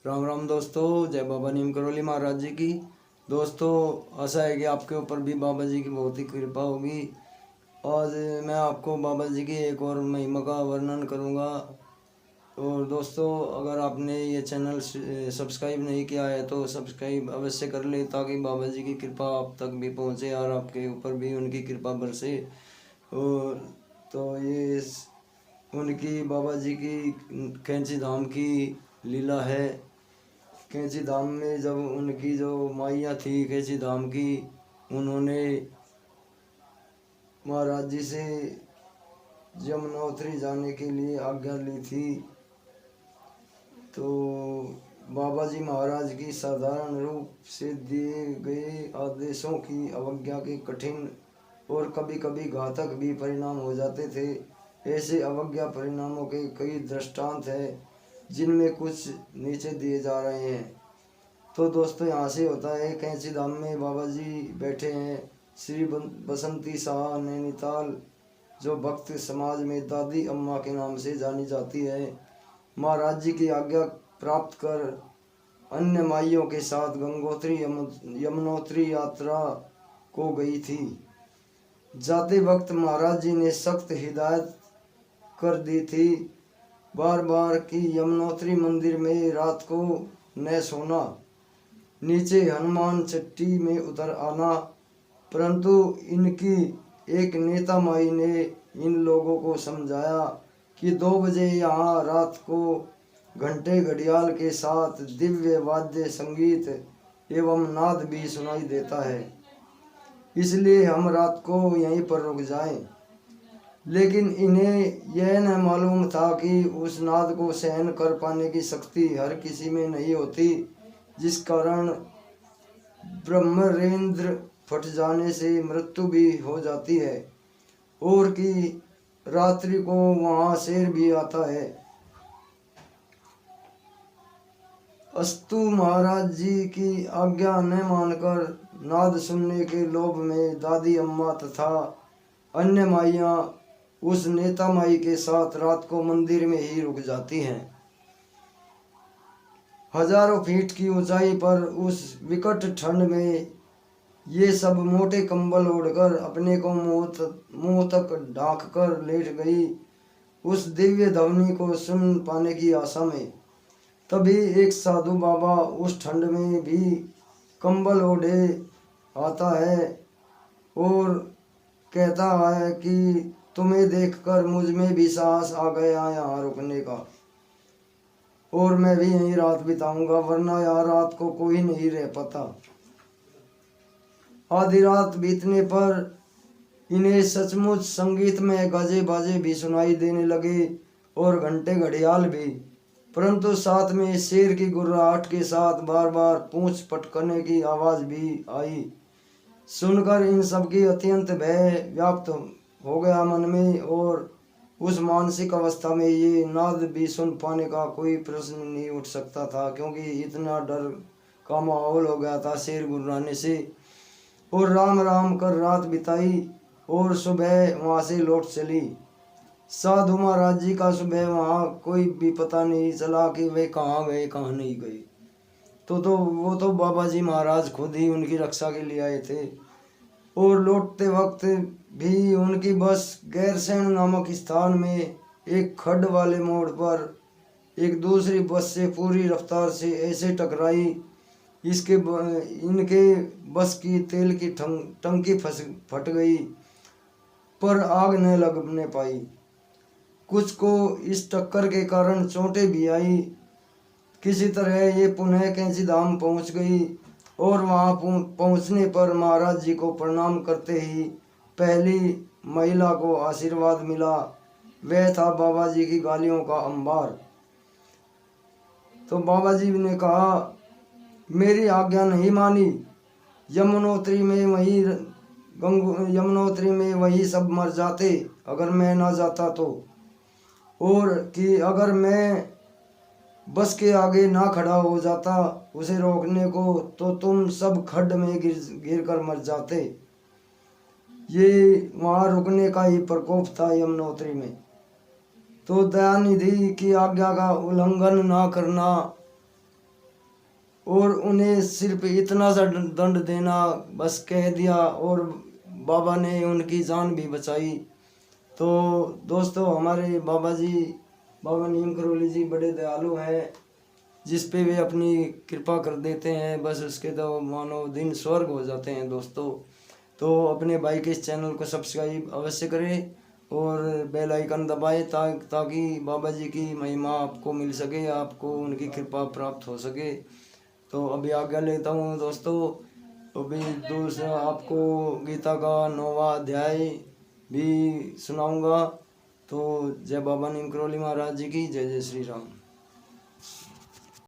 राम राम दोस्तों, जय बाबा नीम करोली महाराज जी की। दोस्तों, आशा है कि आपके ऊपर भी बाबा जी की बहुत ही कृपा होगी। आज मैं आपको बाबा जी की एक और महिमा का वर्णन करूंगा। और दोस्तों, अगर आपने ये चैनल सब्सक्राइब नहीं किया है तो सब्सक्राइब अवश्य कर ले, ताकि बाबा जी की कृपा आप तक भी पहुंचे और आपके ऊपर भी उनकी कृपा बरसे। और तो ये उनकी बाबा जी की कैंची धाम की लीला है। कैंची धाम में जब उनकी जो माइयाँ थी कैंची धाम की, उन्होंने महाराज जी से यमुनोत्री जाने के लिए आज्ञा ली थी। तो बाबा जी महाराज की साधारण रूप से दिए गए आदेशों की अवज्ञा के कठिन और कभी कभी घातक भी परिणाम हो जाते थे। ऐसे अवज्ञा परिणामों के कई दृष्टांत हैं, जिनमें कुछ नीचे दिए जा रहे हैं। तो दोस्तों, यहाँ से होता है कैंची धाम में बाबा जी बैठे हैं। श्री बसंती शाह नैनीताल, जो भक्त समाज में दादी अम्मा के नाम से जानी जाती है, महाराज जी की आज्ञा प्राप्त कर अन्य माइयों के साथ गंगोत्री यमुनोत्री यात्रा को गई थी। जाते वक्त महाराज जी ने सख्त हिदायत कर दी थी बार बार कि यमुनोत्री मंदिर में रात को न सोना, नीचे हनुमान चट्टी में उतर आना। परंतु इनकी एक नेता माई ने इन लोगों को समझाया कि 2 बजे यहाँ रात को घंटे घड़ियाल के साथ दिव्य वाद्य संगीत एवं नाद भी सुनाई देता है, इसलिए हम रात को यहीं पर रुक जाएं। लेकिन इन्हें यह न मालूम था कि उस नाद को सहन कर पाने की शक्ति हर किसी में नहीं होती, जिस कारण ब्रह्मरेंद्र फट जाने से मृत्यु भी हो जाती है, और कि रात्रि को वहाँ शेर भी आता है। अस्तु महाराज जी की आज्ञा न मानकर नाद सुनने के लोभ में दादी अम्मा तथा अन्य माइयाँ उस नेता माई के साथ रात को मंदिर में ही रुक जाती हैं। हजारों फीट की ऊंचाई पर उस विकट ठंड में ये सब मोटे कंबल ओढ़कर अपने को मुंह तक ढांक कर लेट गई, उस दिव्य ध्वनि को सुन पाने की आशा में। तभी एक साधु बाबा उस ठंड में भी कंबल ओढ़े आता है और कहता है कि तुम्हें देखकर मुझ में भी साहस आ गया यहाँ रुकने का, और मैं भी यहीं रात बिताऊंगा, वरना यहाँ रात को कोई नहीं रह पाता। आधी रात बीतने पर इन्हें सचमुच संगीत में गाजे बाजे भी सुनाई देने लगे और घंटे घड़ियाल भी, परंतु साथ में शेर की गुर्राहट के साथ बार बार पूंछ पटकने की आवाज भी आई। सुनकर इन सब की अत्यंत भय व्याप्त हो गया मन में, और उस मानसिक अवस्था में ये नाद भी सुन पाने का कोई प्रश्न नहीं उठ सकता था, क्योंकि इतना डर का माहौल हो गया था शेर गुर्राने से। और राम राम कर रात बिताई और सुबह वहाँ से लौट चली। साधु महाराज जी का सुबह वहाँ कोई भी पता नहीं चला कि वे कहाँ गए कहाँ नहीं गए। तो वो तो बाबा जी महाराज खुद ही उनकी रक्षा के लिए आए थे। और लौटते वक्त भी उनकी बस गैरसैंण नामक स्थान में एक खड्ड वाले मोड़ पर एक दूसरी बस से पूरी रफ्तार से ऐसे टकराई, इनके बस की तेल की टंकी फट गई, पर आग न लगने पाई। कुछ को इस टक्कर के कारण चोटें भी आई। किसी तरह ये पुनः कैंची धाम पहुंच गई, और वहां पहुंचने पर महाराज जी को प्रणाम करते ही पहली महिला को आशीर्वाद मिला, वह था बाबा जी की गालियों का अंबार। तो बाबा जी ने कहा, मेरी आज्ञा नहीं मानी, यमुनोत्री में वही सब मर जाते अगर मैं ना जाता तो, और कि अगर मैं बस के आगे ना खड़ा हो जाता उसे रोकने को, तो तुम सब खड्ड में गिर कर मर जाते। ये वहाँ रुकने का ही प्रकोप था यमुनोत्री में। तो दयानिधि की आज्ञा का उल्लंघन ना करना और उन्हें सिर्फ इतना सा दंड देना बस कह दिया और बाबा ने उनकी जान भी बचाई। तो दोस्तों हमारे बाबा जी, बाबा नीम करौली जी बड़े दयालु हैं, जिस पे वे अपनी कृपा कर देते हैं बस उसके तो मानो दिन स्वर्ग हो जाते हैं दोस्तों। तो अपने भाई के इस चैनल को सब्सक्राइब अवश्य करें और बेल आइकन दबाएं ताकि बाबा जी की महिमा आपको मिल सके, आपको उनकी कृपा प्राप्त हो सके। तो अभी आज्ञा लेता हूँ दोस्तों। अभी दूसरा आपको गीता का 9वां अध्याय भी सुनाऊंगा। तो जय बाबा नीम करौली महाराज जी की जय। जय श्री राम।